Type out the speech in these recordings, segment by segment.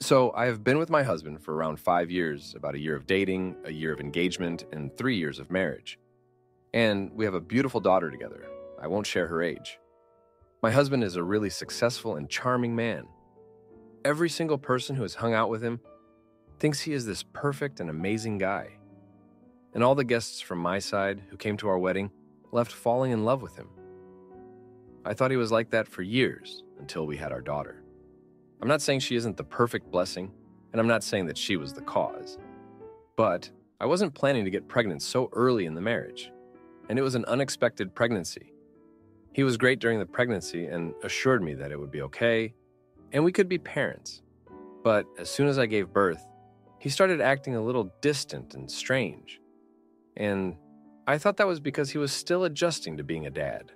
So, I have been with my husband for around 5 years, about a year of dating, a year of engagement, and 3 years of marriage. And we have a beautiful daughter together. I won't share her age. My husband is a really successful and charming man. Every single person who has hung out with him thinks he is this perfect and amazing guy. And all the guests from my side who came to our wedding left falling in love with him. I thought he was like that for years until we had our daughter. I'm not saying she isn't the perfect blessing, and I'm not saying that she was the cause. But I wasn't planning to get pregnant so early in the marriage, and it was an unexpected pregnancy. He was great during the pregnancy and assured me that it would be okay, and we could be parents. But as soon as I gave birth, he started acting a little distant and strange. And I thought that was because he was still adjusting to being a dad.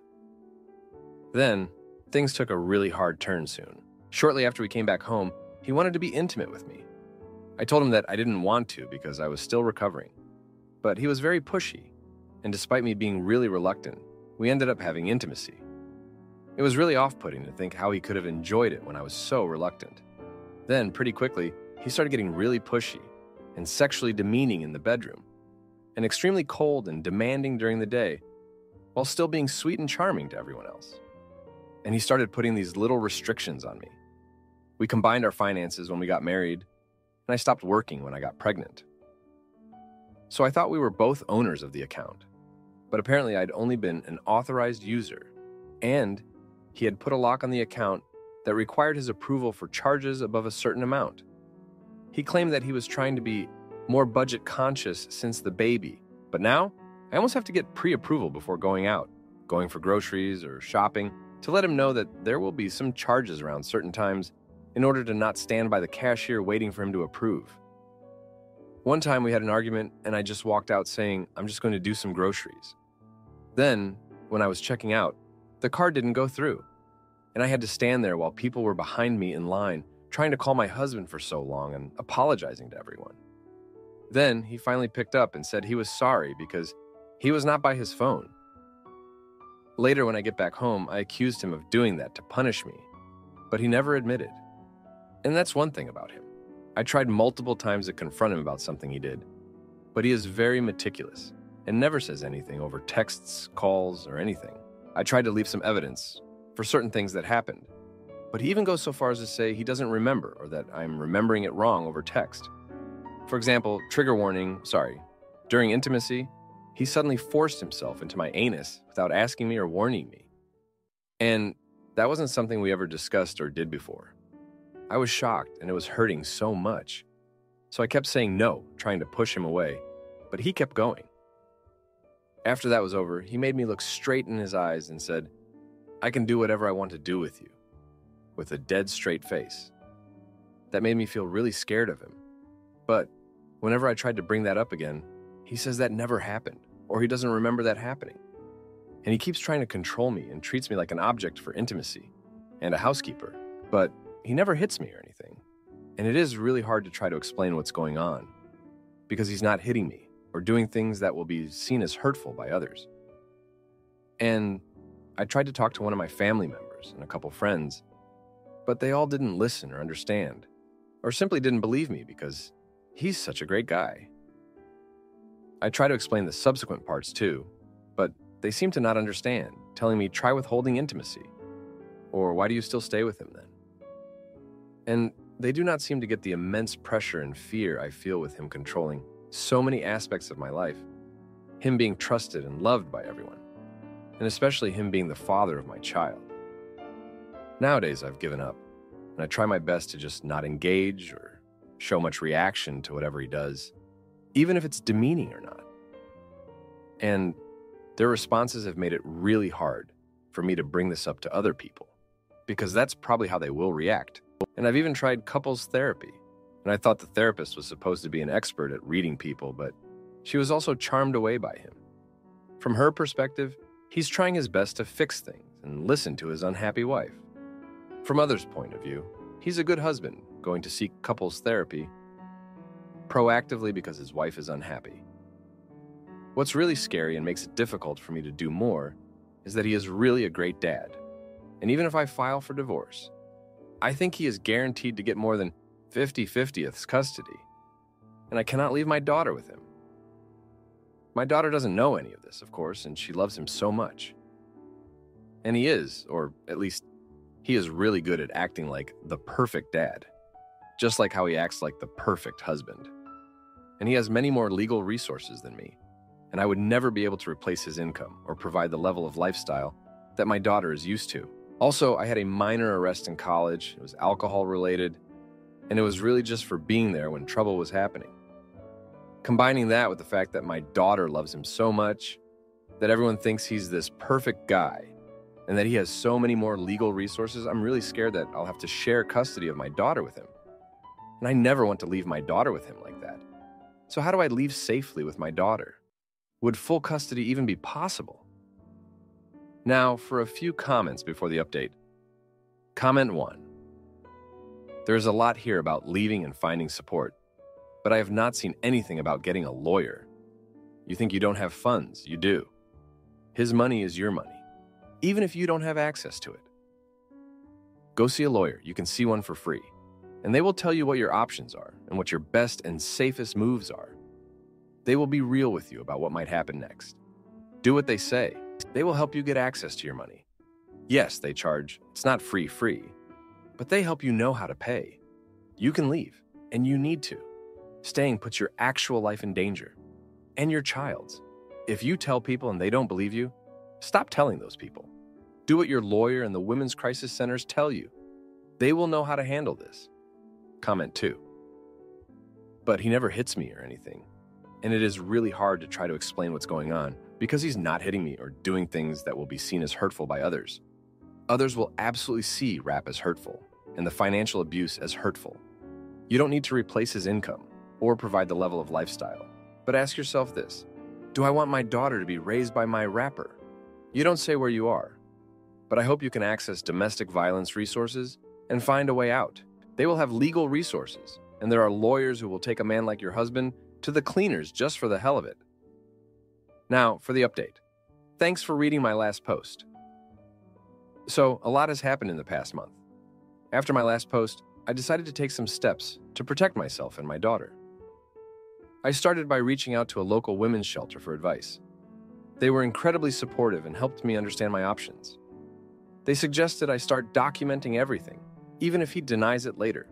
Then, things took a really hard turn soon. Shortly after we came back home, he wanted to be intimate with me. I told him that I didn't want to because I was still recovering. But he was very pushy, and despite me being really reluctant, we ended up having intimacy. It was really off-putting to think how he could have enjoyed it when I was so reluctant. Then, pretty quickly, he started getting really pushy and sexually demeaning in the bedroom, and extremely cold and demanding during the day, while still being sweet and charming to everyone else. And he started putting these little restrictions on me. We combined our finances when we got married, and I stopped working when I got pregnant. So I thought we were both owners of the account, but apparently I'd only been an authorized user, and he had put a lock on the account that required his approval for charges above a certain amount. He claimed that he was trying to be more budget conscious since the baby, but now I almost have to get pre-approval before going out, going for groceries or shopping, to let him know that there will be some charges around certain times in order to not stand by the cashier waiting for him to approve. One time we had an argument and I just walked out saying, I'm just going to do some groceries. Then, when I was checking out, the card didn't go through, and I had to stand there while people were behind me in line trying to call my husband for so long and apologizing to everyone. Then he finally picked up and said he was sorry because he was not by his phone. Later, when I get back home, I accused him of doing that to punish me, but he never admitted. And that's one thing about him. I tried multiple times to confront him about something he did, but he is very meticulous and never says anything over texts, calls, or anything. I tried to leave some evidence for certain things that happened, but he even goes so far as to say he doesn't remember or that I'm remembering it wrong over text. For example, trigger warning, during intimacy, he suddenly forced himself into my anus without asking me or warning me. And that wasn't something we ever discussed or did before. I was shocked and it was hurting so much. So I kept saying no, trying to push him away, but he kept going. After that was over, he made me look straight in his eyes and said, I can do whatever I want to do with you, with a dead straight face. That made me feel really scared of him. But whenever I tried to bring that up again, he says that never happened, or he doesn't remember that happening. And he keeps trying to control me and treats me like an object for intimacy and a housekeeper, but he never hits me or anything. And it is really hard to try to explain what's going on because he's not hitting me or doing things that will be seen as hurtful by others. And I tried to talk to one of my family members and a couple friends, but they all didn't listen or understand, or simply didn't believe me because he's such a great guy. I try to explain the subsequent parts too, but they seem to not understand, telling me try withholding intimacy, or why do you still stay with him then? And they do not seem to get the immense pressure and fear I feel with him controlling so many aspects of my life, him being trusted and loved by everyone, and especially him being the father of my child. Nowadays, I've given up, and I try my best to just not engage or show much reaction to whatever he does, even if it's demeaning or not. And their responses have made it really hard for me to bring this up to other people, because that's probably how they will react. And I've even tried couples therapy, and I thought the therapist was supposed to be an expert at reading people, but she was also charmed away by him. From her perspective, he's trying his best to fix things and listen to his unhappy wife. From others' point of view, he's a good husband going to seek couples therapy proactively because his wife is unhappy. What's really scary and makes it difficult for me to do more is that he is really a great dad. And even if I file for divorce, I think he is guaranteed to get more than 50/50th custody, and I cannot leave my daughter with him. My daughter doesn't know any of this, of course, and she loves him so much. And he is, or at least he is really good at acting like the perfect dad, just like how he acts like the perfect husband. And he has many more legal resources than me, and I would never be able to replace his income or provide the level of lifestyle that my daughter is used to. Also, I had a minor arrest in college. It was alcohol related, and it was really just for being there when trouble was happening. Combining that with the fact that my daughter loves him so much, that everyone thinks he's this perfect guy, and that he has so many more legal resources, I'm really scared that I'll have to share custody of my daughter with him. And I never want to leave my daughter with him like that. So how do I leave safely with my daughter? Would full custody even be possible? Now, for a few comments before the update. Comment 1. There is a lot here about leaving and finding support, but I have not seen anything about getting a lawyer. You think you don't have funds, you do. His money is your money, even if you don't have access to it. Go see a lawyer. You can see one for free, and they will tell you what your options are and what your best and safest moves are. They will be real with you about what might happen next. Do what they say. They will help you get access to your money. Yes, they charge. It's not free, but they help you know how to pay. You can leave, and you need to. Staying puts your actual life in danger, and your child's. If you tell people and they don't believe you, stop telling those people. Do what your lawyer and the women's crisis centers tell you. They will know how to handle this. Comment 2. But he never hits me or anything, and it is really hard to try to explain what's going on because he's not hitting me or doing things that will be seen as hurtful by others. Others will absolutely see rap as hurtful and the financial abuse as hurtful. You don't need to replace his income or provide the level of lifestyle, but ask yourself this: do I want my daughter to be raised by my rapper? You don't say where you are, but I hope you can access domestic violence resources and find a way out. They will have legal resources, and there are lawyers who will take a man like your husband to the cleaners just for the hell of it. Now, for the update. Thanks for reading my last post. So, a lot has happened in the past month. After my last post, I decided to take some steps to protect myself and my daughter. I started by reaching out to a local women's shelter for advice. They were incredibly supportive and helped me understand my options. They suggested I start documenting everything, even if he denies it later.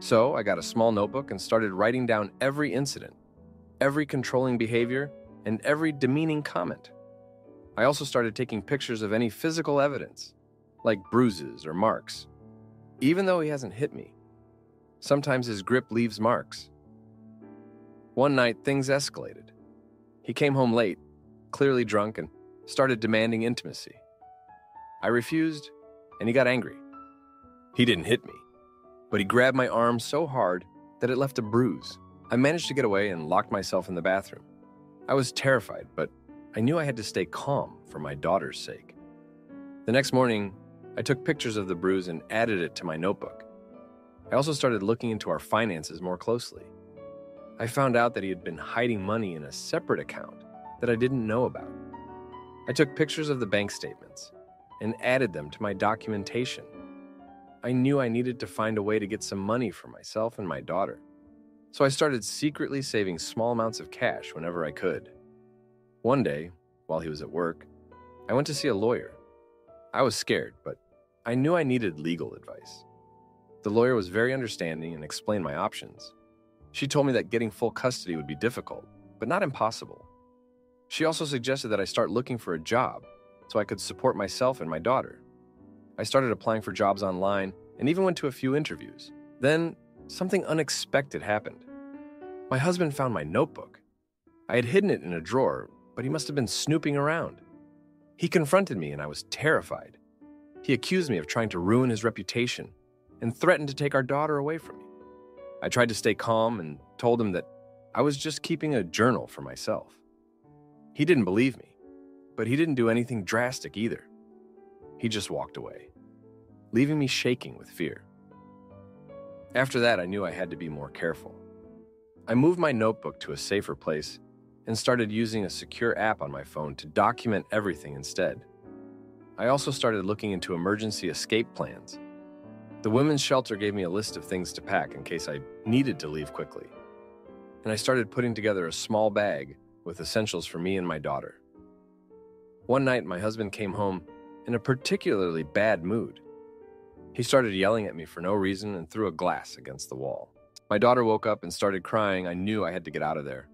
So I got a small notebook and started writing down every incident, every controlling behavior, and every demeaning comment. I also started taking pictures of any physical evidence, like bruises or marks. Even though he hasn't hit me, sometimes his grip leaves marks. One night, things escalated. He came home late, clearly drunk, and started demanding intimacy. I refused, and he got angry. He didn't hit me, but he grabbed my arm so hard that it left a bruise. I managed to get away and locked myself in the bathroom. I was terrified, but I knew I had to stay calm for my daughter's sake. The next morning, I took pictures of the bruise and added it to my notebook. I also started looking into our finances more closely. I found out that he had been hiding money in a separate account that I didn't know about. I took pictures of the bank statements and added them to my documentation. I knew I needed to find a way to get some money for myself and my daughter. So I started secretly saving small amounts of cash whenever I could. One day, while he was at work, I went to see a lawyer. I was scared, but I knew I needed legal advice. The lawyer was very understanding and explained my options. She told me that getting full custody would be difficult, but not impossible. She also suggested that I start looking for a job so I could support myself and my daughter. I started applying for jobs online and even went to a few interviews. Then, something unexpected happened. My husband found my notebook. I had hidden it in a drawer, but he must have been snooping around. He confronted me and I was terrified. He accused me of trying to ruin his reputation and threatened to take our daughter away from me. I tried to stay calm and told him that I was just keeping a journal for myself. He didn't believe me, but he didn't do anything drastic either. He just walked away, leaving me shaking with fear. After that, I knew I had to be more careful. I moved my notebook to a safer place and started using a secure app on my phone to document everything instead. I also started looking into emergency escape plans. The women's shelter gave me a list of things to pack in case I needed to leave quickly, and I started putting together a small bag with essentials for me and my daughter. One night, my husband came home in a particularly bad mood. He started yelling at me for no reason and threw a glass against the wall. My daughter woke up and started crying. I knew I had to get out of there.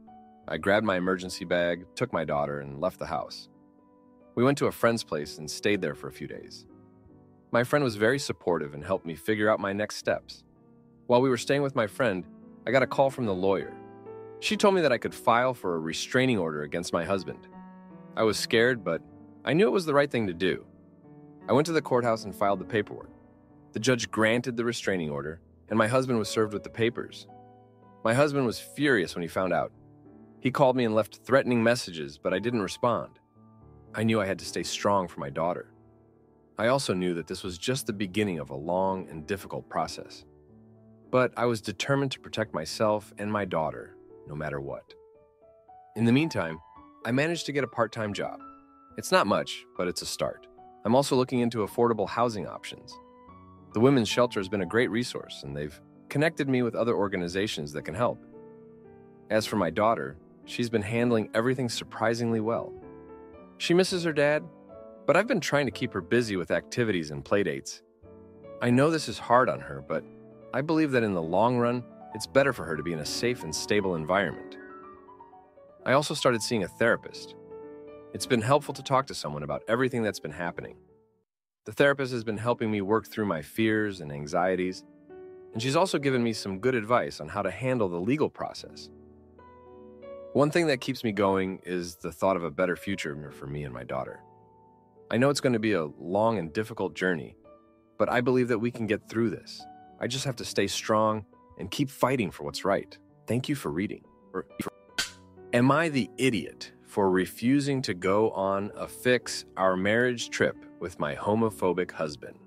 I grabbed my emergency bag, took my daughter, and left the house. We went to a friend's place and stayed there for a few days. My friend was very supportive and helped me figure out my next steps. While we were staying with my friend, I got a call from the lawyer. She told me that I could file for a restraining order against my husband. I was scared, but I knew it was the right thing to do. I went to the courthouse and filed the paperwork. The judge granted the restraining order, and my husband was served with the papers. My husband was furious when he found out. He called me and left threatening messages, but I didn't respond. I knew I had to stay strong for my daughter. I also knew that this was just the beginning of a long and difficult process. But I was determined to protect myself and my daughter, no matter what. In the meantime, I managed to get a part-time job. It's not much, but it's a start. I'm also looking into affordable housing options. The women's shelter has been a great resource, and they've connected me with other organizations that can help. As for my daughter, she's been handling everything surprisingly well. She misses her dad, but I've been trying to keep her busy with activities and playdates. I know this is hard on her, but I believe that in the long run, it's better for her to be in a safe and stable environment. I also started seeing a therapist. It's been helpful to talk to someone about everything that's been happening. The therapist has been helping me work through my fears and anxieties, and she's also given me some good advice on how to handle the legal process. One thing that keeps me going is the thought of a better future for me and my daughter. I know it's going to be a long and difficult journey, but I believe that we can get through this. I just have to stay strong and keep fighting for what's right. Thank you for reading. Am I the idiot for refusing to go on a fix our marriage trip with my homophobic husband?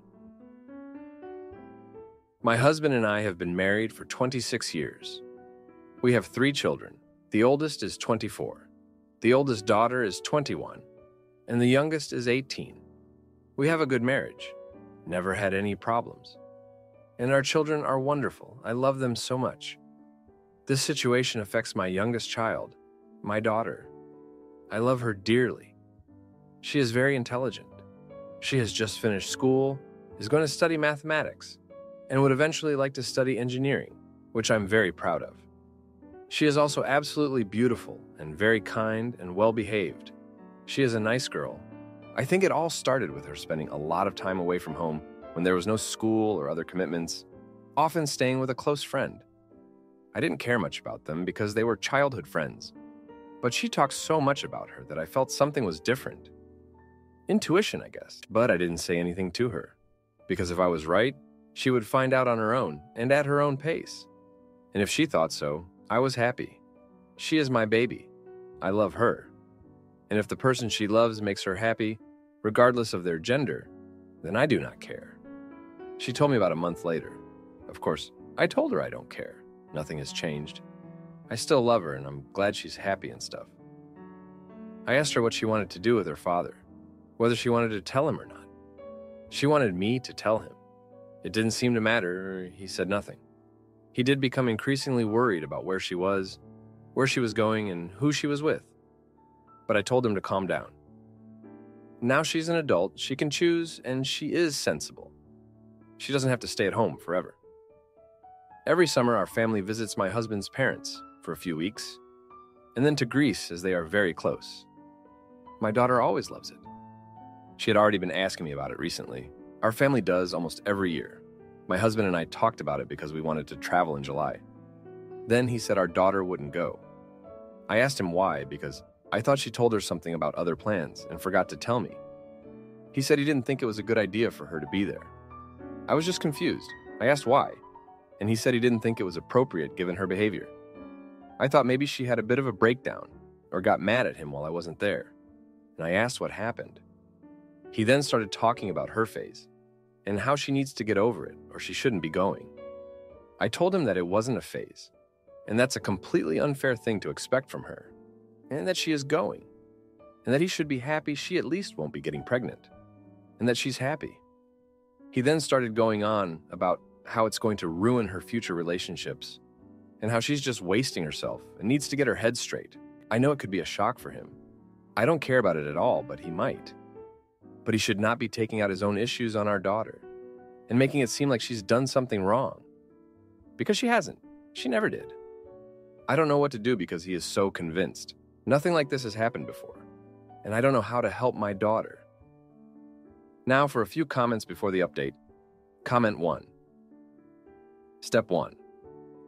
My husband and I have been married for 26 years. We have 3 children. The oldest is 24. The oldest daughter is 21. And the youngest is 18. We have a good marriage. Never had any problems. And our children are wonderful. I love them so much. This situation affects my youngest child, my daughter. I love her dearly. She is very intelligent. She has just finished school, is going to study mathematics, and would eventually like to study engineering, which I'm very proud of. She is also absolutely beautiful and very kind and well-behaved. She is a nice girl. I think it all started with her spending a lot of time away from home when there was no school or other commitments, often staying with a close friend. I didn't care much about them because they were childhood friends, but she talked so much about her that I felt something was different. Intuition, I guess, but I didn't say anything to her, because if I was right, she would find out on her own and at her own pace. And if she thought so, I was happy. She is my baby. I love her. And if the person she loves makes her happy, regardless of their gender, then I do not care. She told me about a month later. Of course, I told her I don't care. Nothing has changed. I still love her, and I'm glad she's happy and stuff. I asked her what she wanted to do with her father, whether she wanted to tell him or not. She wanted me to tell him. It didn't seem to matter, he said nothing. He did become increasingly worried about where she was going, and who she was with. But I told him to calm down. Now she's an adult, she can choose, and she is sensible. She doesn't have to stay at home forever. Every summer, our family visits my husband's parents for a few weeks, and then to Greece as they are very close. My daughter always loves it. She had already been asking me about it recently. Our family does almost every year. My husband and I talked about it because we wanted to travel in July. Then he said our daughter wouldn't go. I asked him why, because I thought she told her something about other plans and forgot to tell me. He said he didn't think it was a good idea for her to be there. I was just confused. I asked why, and he said he didn't think it was appropriate given her behavior. I thought maybe she had a bit of a breakdown or got mad at him while I wasn't there, and I asked what happened. He then started talking about her phase and how she needs to get over it or she shouldn't be going. I told him that it wasn't a phase, and that's a completely unfair thing to expect from her, and that she is going, and that he should be happy she at least won't be getting pregnant, and that she's happy. He then started going on about how it's going to ruin her future relationships and how she's just wasting herself and needs to get her head straight. I know it could be a shock for him. I don't care about it at all, but he might. But he should not be taking out his own issues on our daughter and making it seem like she's done something wrong. Because she hasn't. She never did. I don't know what to do because he is so convinced. Nothing like this has happened before, and I don't know how to help my daughter. Now for a few comments before the update. Comment 1. Step 1.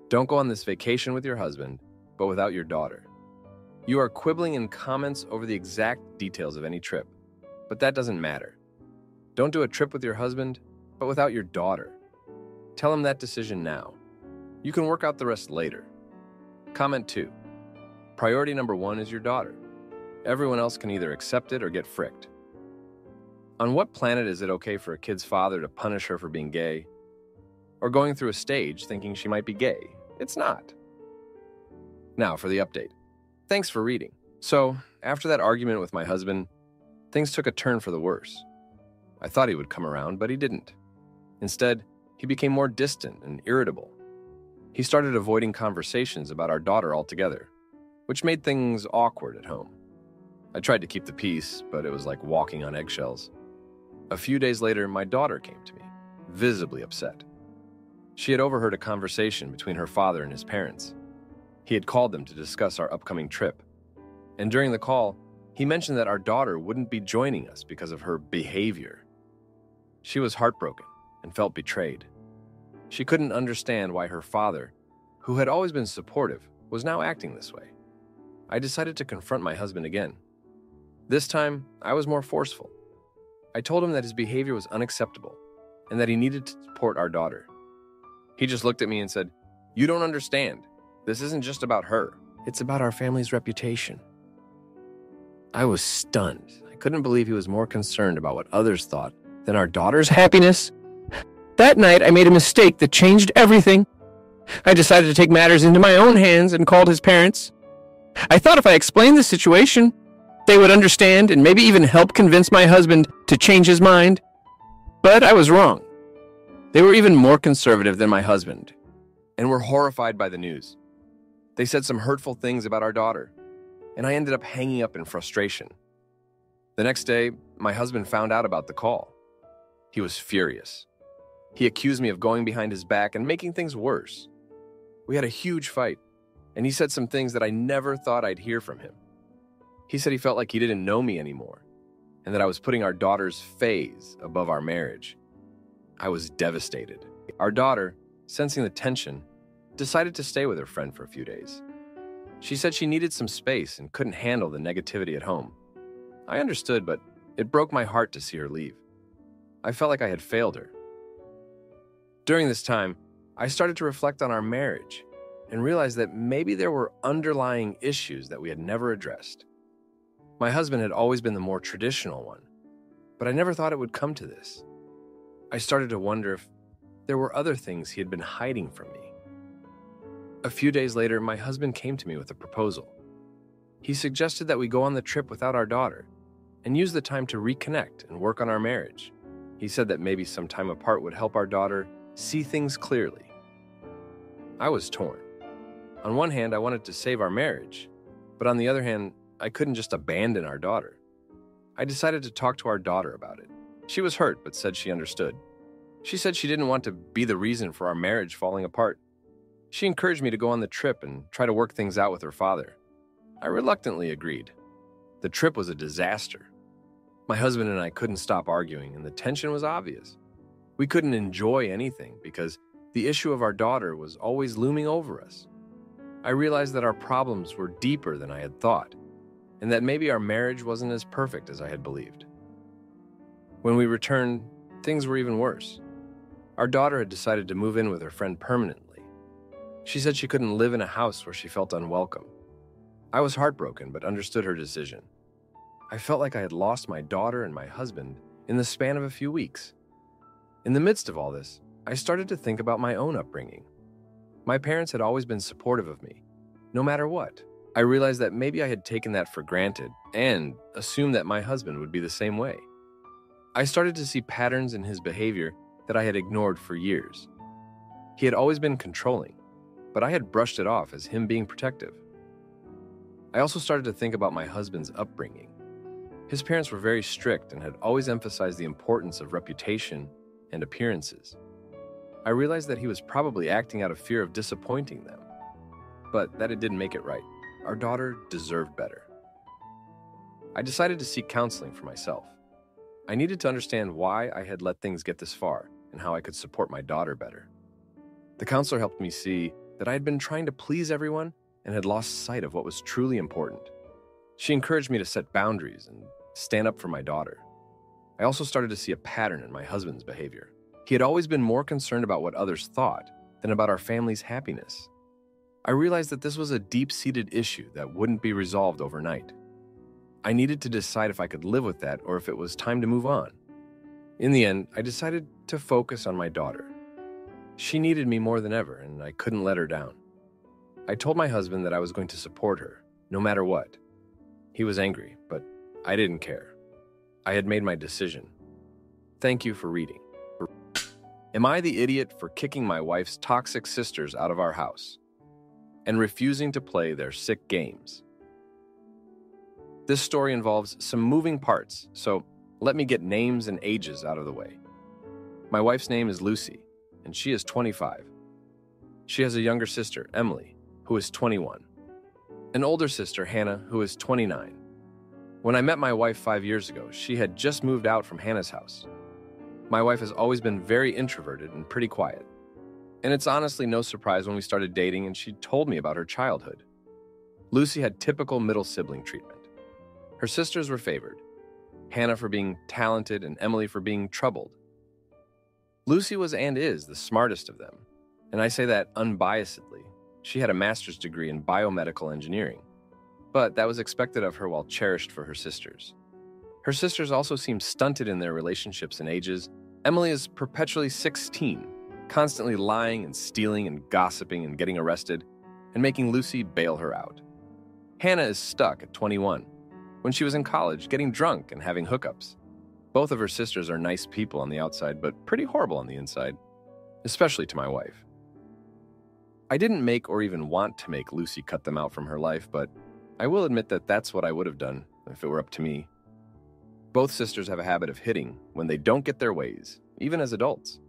Don't go on this vacation with your husband, but without your daughter. You are quibbling in comments over the exact details of any trip, but that doesn't matter. Don't do a trip with your husband, but without your daughter. Tell him that decision now. You can work out the rest later. Comment 2. Priority number 1 is your daughter. Everyone else can either accept it or get fricked. On what planet is it okay for a kid's father to punish her for being gay? Or going through a stage thinking she might be gay? It's not. Now for the update. Thanks for reading. So, after that argument with my husband, things took a turn for the worse. I thought he would come around, but he didn't. Instead, he became more distant and irritable. He started avoiding conversations about our daughter altogether, which made things awkward at home. I tried to keep the peace, but it was like walking on eggshells. A few days later, my daughter came to me, visibly upset. She had overheard a conversation between her father and his parents. He had called them to discuss our upcoming trip. And during the call, he mentioned that our daughter wouldn't be joining us because of her behavior. She was heartbroken and felt betrayed. She couldn't understand why her father, who had always been supportive, was now acting this way. I decided to confront my husband again. This time, I was more forceful. I told him that his behavior was unacceptable and that he needed to support our daughter. He just looked at me and said, "You don't understand. This isn't just about her. It's about our family's reputation." I was stunned. I couldn't believe he was more concerned about what others thought than our daughter's happiness. That night, I made a mistake that changed everything. I decided to take matters into my own hands and called his parents. I thought if I explained the situation, they would understand and maybe even help convince my husband to change his mind. But I was wrong. They were even more conservative than my husband and were horrified by the news. They said some hurtful things about our daughter, and I ended up hanging up in frustration. The next day, my husband found out about the call. He was furious. He accused me of going behind his back and making things worse. We had a huge fight, and he said some things that I never thought I'd hear from him. He said he felt like he didn't know me anymore, and that I was putting our daughter's phase above our marriage. I was devastated. Our daughter, sensing the tension, decided to stay with her friend for a few days. She said she needed some space and couldn't handle the negativity at home. I understood, but it broke my heart to see her leave. I felt like I had failed her. During this time, I started to reflect on our marriage and realized that maybe there were underlying issues that we had never addressed. My husband had always been the more traditional one, but I never thought it would come to this. I started to wonder if there were other things he had been hiding from me. A few days later, my husband came to me with a proposal. He suggested that we go on the trip without our daughter and use the time to reconnect and work on our marriage. He said that maybe some time apart would help our daughter see things clearly. I was torn. On one hand, I wanted to save our marriage, but on the other hand, I couldn't just abandon our daughter. I decided to talk to our daughter about it. She was hurt, but said she understood. She said she didn't want to be the reason for our marriage falling apart. She encouraged me to go on the trip and try to work things out with her father. I reluctantly agreed. The trip was a disaster. My husband and I couldn't stop arguing, and the tension was obvious. We couldn't enjoy anything because the issue of our daughter was always looming over us. I realized that our problems were deeper than I had thought, and that maybe our marriage wasn't as perfect as I had believed. When we returned, things were even worse. Our daughter had decided to move in with her friend permanently. She said she couldn't live in a house where she felt unwelcome. I was heartbroken, but understood her decision. I felt like I had lost my daughter and my husband in the span of a few weeks. In the midst of all this, I started to think about my own upbringing. My parents had always been supportive of me, no matter what. I realized that maybe I had taken that for granted and assumed that my husband would be the same way. I started to see patterns in his behavior that I had ignored for years. He had always been controlling, but I had brushed it off as him being protective. I also started to think about my husband's upbringing. His parents were very strict and had always emphasized the importance of reputation and appearances. I realized that he was probably acting out of fear of disappointing them, but that it didn't make it right. Our daughter deserved better. I decided to seek counseling for myself. I needed to understand why I had let things get this far and how I could support my daughter better. The counselor helped me see that I had been trying to please everyone and had lost sight of what was truly important. She encouraged me to set boundaries and stand up for my daughter. I also started to see a pattern in my husband's behavior. He had always been more concerned about what others thought than about our family's happiness. I realized that this was a deep-seated issue that wouldn't be resolved overnight. I needed to decide if I could live with that or if it was time to move on. In the end, I decided to focus on my daughter. She needed me more than ever, and I couldn't let her down. I told my husband that I was going to support her, no matter what. He was angry, but I didn't care. I had made my decision. Thank you for reading. Am I the idiot for kicking my wife's toxic sisters out of our house and refusing to play their sick games? This story involves some moving parts, so let me get names and ages out of the way. My wife's name is Lucy, and she is 25. She has a younger sister, Emily, who is 21. An older sister, Hannah, who is 29. When I met my wife 5 years ago, she had just moved out from Hannah's house. My wife has always been very introverted and pretty quiet. And it's honestly no surprise when we started dating and she told me about her childhood. Lucy had typical middle sibling treatment. Her sisters were favored, Hannah for being talented and Emily for being troubled. Lucy was and is the smartest of them, and I say that unbiasedly. She had a master's degree in biomedical engineering, but that was expected of her while cherished for her sisters. Her sisters also seem stunted in their relationships and ages. Emily is perpetually 16, constantly lying and stealing and gossiping and getting arrested, and making Lucy bail her out. Hannah is stuck at 21, when she was in college, getting drunk and having hookups. Both of her sisters are nice people on the outside, but pretty horrible on the inside, especially to my wife. I didn't make or even want to make Lucy cut them out from her life, but I will admit that that's what I would have done if it were up to me. Both sisters have a habit of hitting when they don't get their ways, even as adults.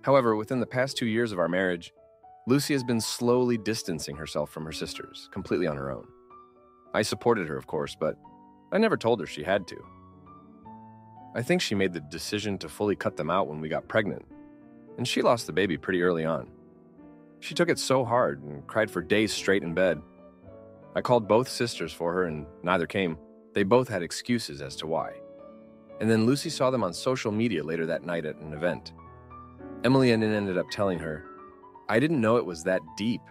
However, within the past 2 years of our marriage, Lucy has been slowly distancing herself from her sisters, completely on her own. I supported her, of course, but I never told her she had to. I think she made the decision to fully cut them out when we got pregnant, and she lost the baby pretty early on. She took it so hard and cried for days straight in bed. I called both sisters for her and neither came. They both had excuses as to why. And then Lucy saw them on social media later that night at an event. Emily ended up telling her, "I didn't know it was that deep.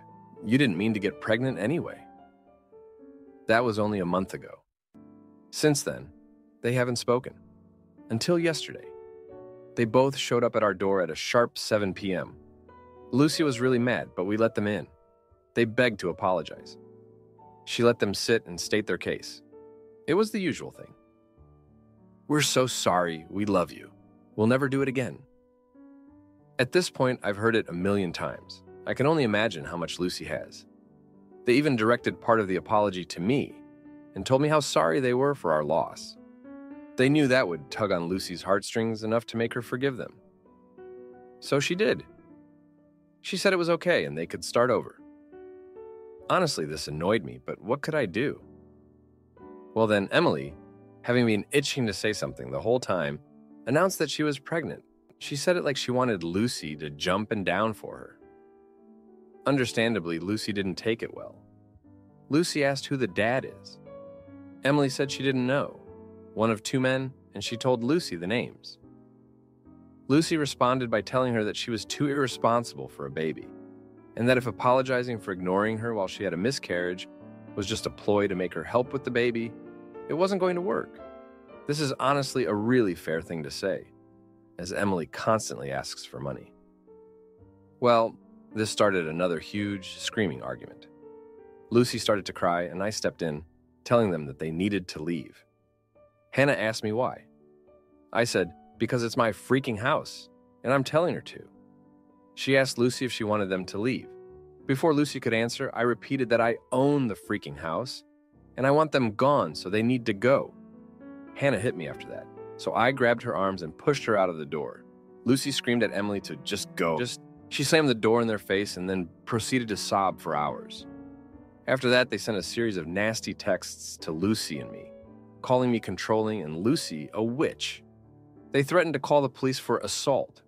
You didn't mean to get pregnant anyway." That was only a month ago. Since then, they haven't spoken. Until yesterday. They both showed up at our door at a sharp 7 p.m. Lucy was really mad, but we let them in. They begged to apologize. She let them sit and state their case. It was the usual thing. "We're so sorry. We love you. We'll never do it again." At this point, I've heard it a million times. I can only imagine how much Lucy has. They even directed part of the apology to me and told me how sorry they were for our loss. They knew that would tug on Lucy's heartstrings enough to make her forgive them. So she did. She said it was okay and they could start over. Honestly, this annoyed me, but what could I do? Well then, Emily, having been itching to say something the whole time, announced that she was pregnant. She said it like she wanted Lucy to jump and down for her. Understandably, Lucy didn't take it well. Lucy asked who the dad is. Emily said she didn't know. One of 2 men, and she told Lucy the names. Lucy responded by telling her that she was too irresponsible for a baby, and that if apologizing for ignoring her while she had a miscarriage was just a ploy to make her help with the baby, it wasn't going to work. This is honestly a really fair thing to say, as Emily constantly asks for money. Well, this started another huge screaming argument. Lucy started to cry, and I stepped in, telling them that they needed to leave. Hannah asked me why. I said, "Because it's my freaking house. and I'm telling her to. She asked Lucy if she wanted them to leave. Before Lucy could answer, I repeated that I own the freaking house, and I want them gone, so they need to go. Hannah hit me after that, so I grabbed her arms and pushed her out of the door. Lucy screamed at Emily to just go. She slammed the door in their face and then proceeded to sob for hours. After that, they sent a series of nasty texts to Lucy and me, calling me controlling and Lucy a witch. They threatened to call the police for assault.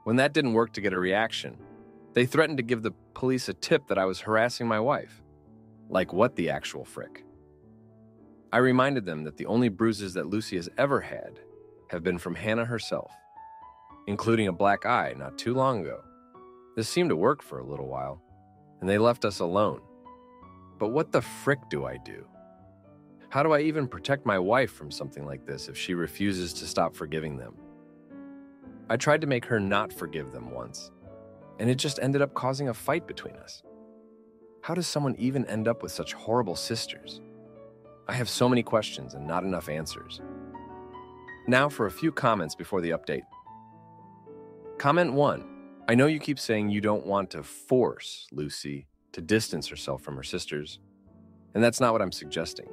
When that didn't work to get a reaction, they threatened to give the police a tip that I was harassing my wife. Like what the actual frick? I reminded them that the only bruises that Lucy has ever had have been from Hannah herself, including a black eye not too long ago. This seemed to work for a little while, and they left us alone. But what the frick do I do? How do I even protect my wife from something like this if she refuses to stop forgiving them? I tried to make her not forgive them once, and it just ended up causing a fight between us. How does someone even end up with such horrible sisters? I have so many questions and not enough answers. Now for a few comments before the update. Comment 1. I know you keep saying you don't want to force Lucy to distance herself from her sisters, and that's not what I'm suggesting.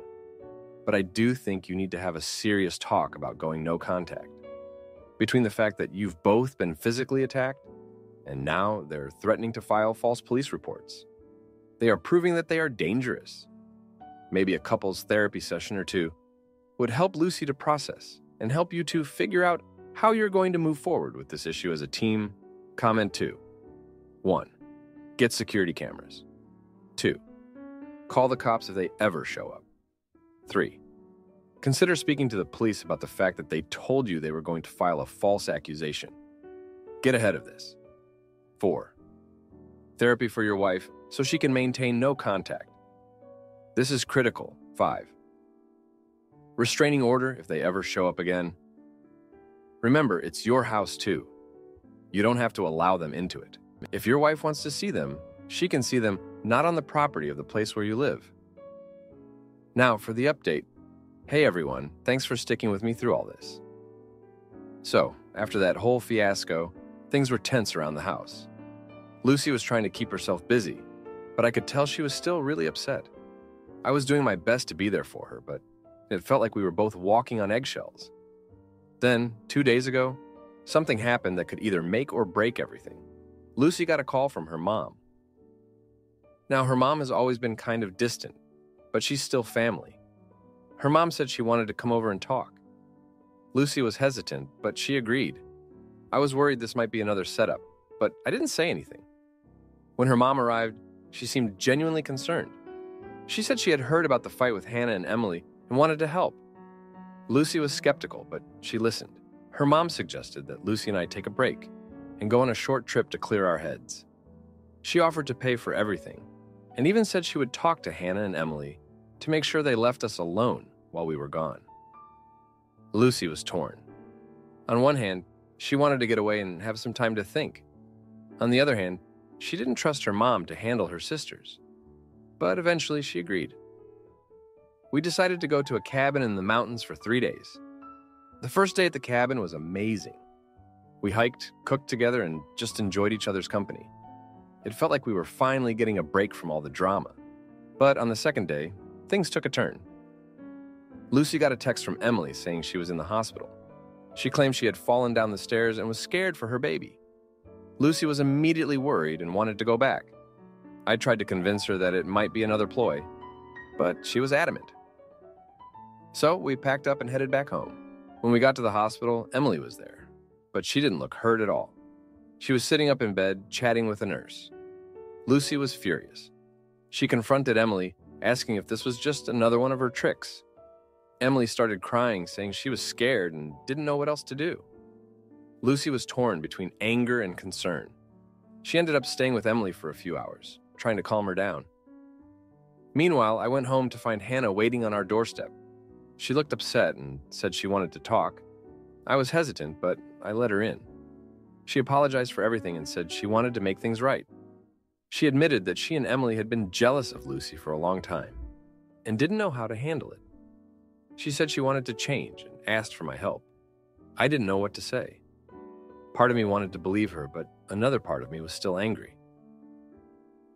But I do think you need to have a serious talk about going no contact. Between the fact that you've both been physically attacked, and now they're threatening to file false police reports. They are proving that they are dangerous. Maybe a couple's therapy session or two would help Lucy to process and help you to figure out how you're going to move forward with this issue as a team. Comment 2. 1. Get security cameras. 2. Call the cops if they ever show up. 3. Consider speaking to the police about the fact that they told you they were going to file a false accusation. Get ahead of this. 4. Therapy for your wife so she can maintain no contact. This is critical. 5. Restraining order if they ever show up again. Remember, it's your house too. You don't have to allow them into it. If your wife wants to see them, she can see them not on the property of the place where you live. Now for the update. Hey everyone, thanks for sticking with me through all this. So, after that whole fiasco, things were tense around the house. Lucy was trying to keep herself busy, but I could tell she was still really upset. I was doing my best to be there for her, but it felt like we were both walking on eggshells. Then, 2 days ago, something happened that could either make or break everything. Lucy got a call from her mom. Now, her mom has always been kind of distant, but she's still family. Her mom said she wanted to come over and talk. Lucy was hesitant, but she agreed. I was worried this might be another setup, but I didn't say anything. When her mom arrived, she seemed genuinely concerned. She said she had heard about the fight with Hannah and Emily and wanted to help. Lucy was skeptical, but she listened. Her mom suggested that Lucy and I take a break and go on a short trip to clear our heads. She offered to pay for everything and even said she would talk to Hannah and Emily to make sure they left us alone while we were gone. Lucy was torn. On one hand, she wanted to get away and have some time to think. On the other hand, she didn't trust her mom to handle her sisters. But eventually she agreed. We decided to go to a cabin in the mountains for 3 days. The first day at the cabin was amazing. We hiked, cooked together, and just enjoyed each other's company. It felt like we were finally getting a break from all the drama. But on the second day, things took a turn. Lucy got a text from Emily saying she was in the hospital. She claimed she had fallen down the stairs and was scared for her baby. Lucy was immediately worried and wanted to go back. I tried to convince her that it might be another ploy, but she was adamant. So we packed up and headed back home. When we got to the hospital, Emily was there, but she didn't look hurt at all. She was sitting up in bed, chatting with a nurse. Lucy was furious. She confronted Emily, asking if this was just another one of her tricks. Emily started crying, saying she was scared and didn't know what else to do. Lucy was torn between anger and concern. She ended up staying with Emily for a few hours, trying to calm her down. Meanwhile, I went home to find Hannah waiting on our doorstep. She looked upset and said she wanted to talk. I was hesitant, but I let her in. She apologized for everything and said she wanted to make things right. She admitted that she and Emily had been jealous of Lucy for a long time and didn't know how to handle it. She said she wanted to change and asked for my help. I didn't know what to say. Part of me wanted to believe her, but another part of me was still angry.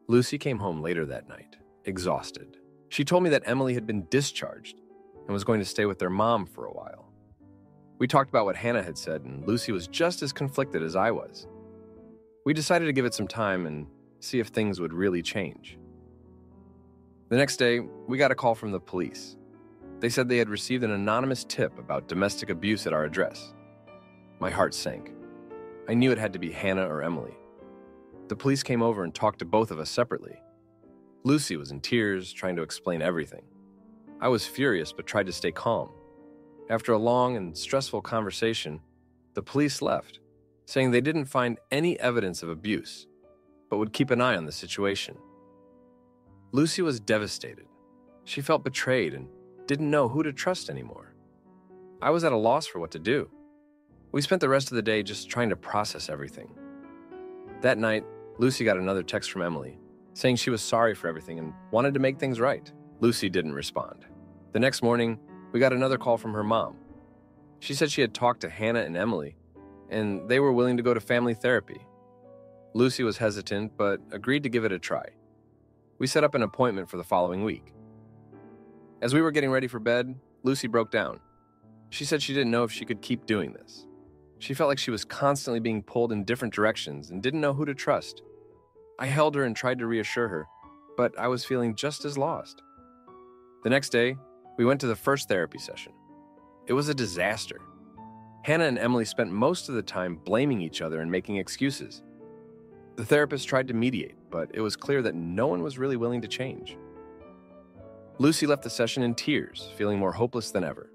Lucy came home later that night, exhausted. She told me that Emily had been discharged and was going to stay with their mom for a while. We talked about what Hannah had said, and Lucy was just as conflicted as I was. We decided to give it some time and see if things would really change. The next day, we got a call from the police. They said they had received an anonymous tip about domestic abuse at our address. My heart sank. I knew it had to be Hannah or Emily. The police came over and talked to both of us separately. Lucy was in tears, trying to explain everything. I was furious but tried to stay calm. After a long and stressful conversation, the police left, saying they didn't find any evidence of abuse, but would keep an eye on the situation. Lucy was devastated. She felt betrayed and didn't know who to trust anymore. I was at a loss for what to do. We spent the rest of the day just trying to process everything. That night, Lucy got another text from Emily, saying she was sorry for everything and wanted to make things right. Lucy didn't respond. The next morning, we got another call from her mom. She said she had talked to Hannah and Emily, and they were willing to go to family therapy. Lucy was hesitant, but agreed to give it a try. We set up an appointment for the following week. As we were getting ready for bed, Lucy broke down. She said she didn't know if she could keep doing this. She felt like she was constantly being pulled in different directions and didn't know who to trust. I held her and tried to reassure her, but I was feeling just as lost. The next day, we went to the first therapy session. It was a disaster. Hannah and Emily spent most of the time blaming each other and making excuses. The therapist tried to mediate, but it was clear that no one was really willing to change. Lucy left the session in tears, feeling more hopeless than ever.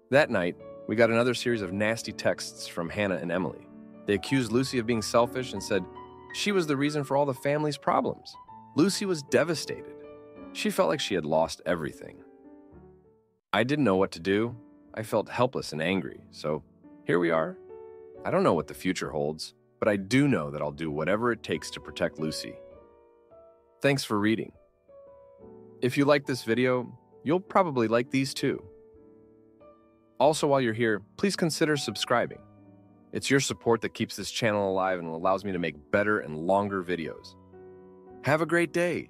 That night, we got another series of nasty texts from Hannah and Emily. They accused Lucy of being selfish and said she was the reason for all the family's problems. Lucy was devastated. She felt like she had lost everything. I didn't know what to do. I felt helpless and angry, so here we are. I don't know what the future holds, but I do know that I'll do whatever it takes to protect Lucy. Thanks for reading. If you like this video, you'll probably like these too. Also, while you're here, please consider subscribing. It's your support that keeps this channel alive and allows me to make better and longer videos. Have a great day.